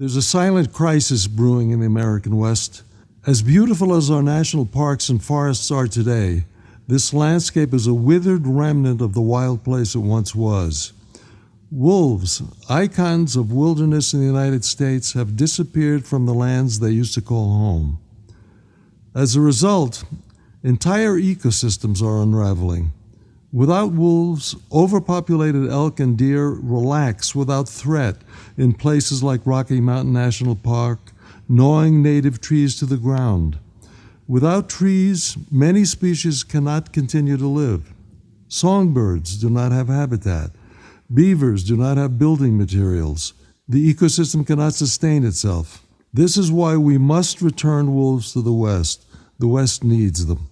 There's a silent crisis brewing in the American West. As beautiful as our national parks and forests are today, this landscape is a withered remnant of the wild place it once was. Wolves, icons of wilderness in the United States, have disappeared from the lands they used to call home. As a result, entire ecosystems are unraveling. Without wolves, overpopulated elk and deer relax without threat in places like Rocky Mountain National Park, gnawing native trees to the ground. Without trees, many species cannot continue to live. Songbirds do not have habitat. Beavers do not have building materials. The ecosystem cannot sustain itself. This is why we must return wolves to the West. The West needs them.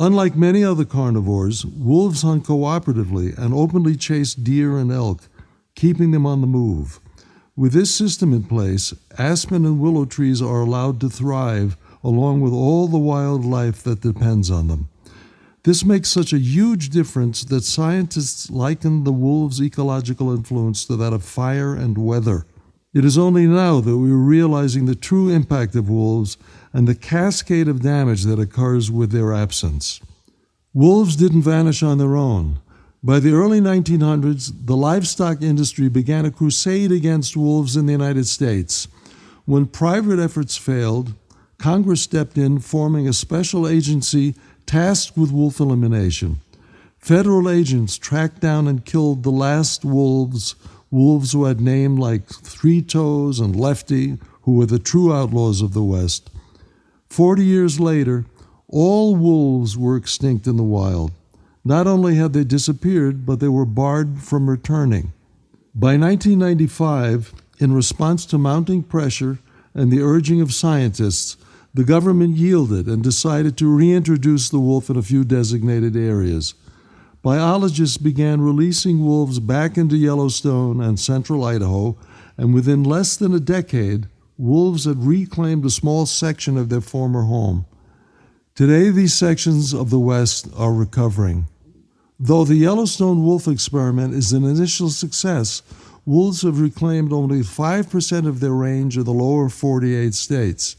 Unlike many other carnivores, wolves hunt cooperatively and openly chase deer and elk, keeping them on the move. With this system in place, aspen and willow trees are allowed to thrive along with all the wildlife that depends on them. This makes such a huge difference that scientists liken the wolves' ecological influence to that of fire and weather. It is only now that we are realizing the true impact of wolves and the cascade of damage that occurs with their absence. Wolves didn't vanish on their own. By the early 1900s, the livestock industry began a crusade against wolves in the United States. When private efforts failed, Congress stepped in, forming a special agency tasked with wolf elimination. Federal agents tracked down and killed the last wolves who had names like Three Toes and Lefty, who were the true outlaws of the West. 40 years later, all wolves were extinct in the wild. Not only had they disappeared, but they were barred from returning. By 1995, in response to mounting pressure and the urging of scientists, the government yielded and decided to reintroduce the wolf in a few designated areas. Biologists began releasing wolves back into Yellowstone and central Idaho, and within less than a decade, wolves had reclaimed a small section of their former home. Today, these sections of the West are recovering. Though the Yellowstone wolf experiment is an initial success, wolves have reclaimed only 5% of their range of the lower 48 states.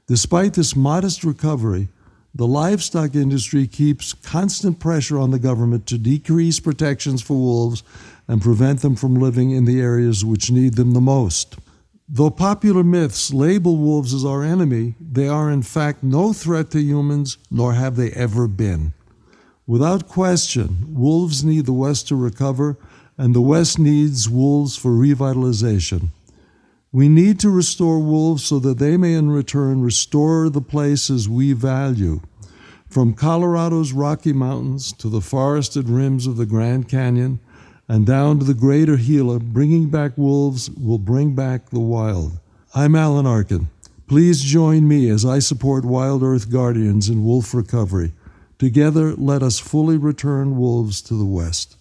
Despite this modest recovery, the livestock industry keeps constant pressure on the government to decrease protections for wolves and prevent them from living in the areas which need them the most. Though popular myths label wolves as our enemy, they are in fact no threat to humans, nor have they ever been. Without question, wolves need the West to recover, and the West needs wolves for revitalization. We need to restore wolves so that they may in return restore the places we value. From Colorado's Rocky Mountains to the forested rims of the Grand Canyon and down to the greater Gila, bringing back wolves will bring back the wild. I'm Alan Arkin. Please join me as I support Wild Earth Guardians in wolf recovery. Together, let us fully return wolves to the West.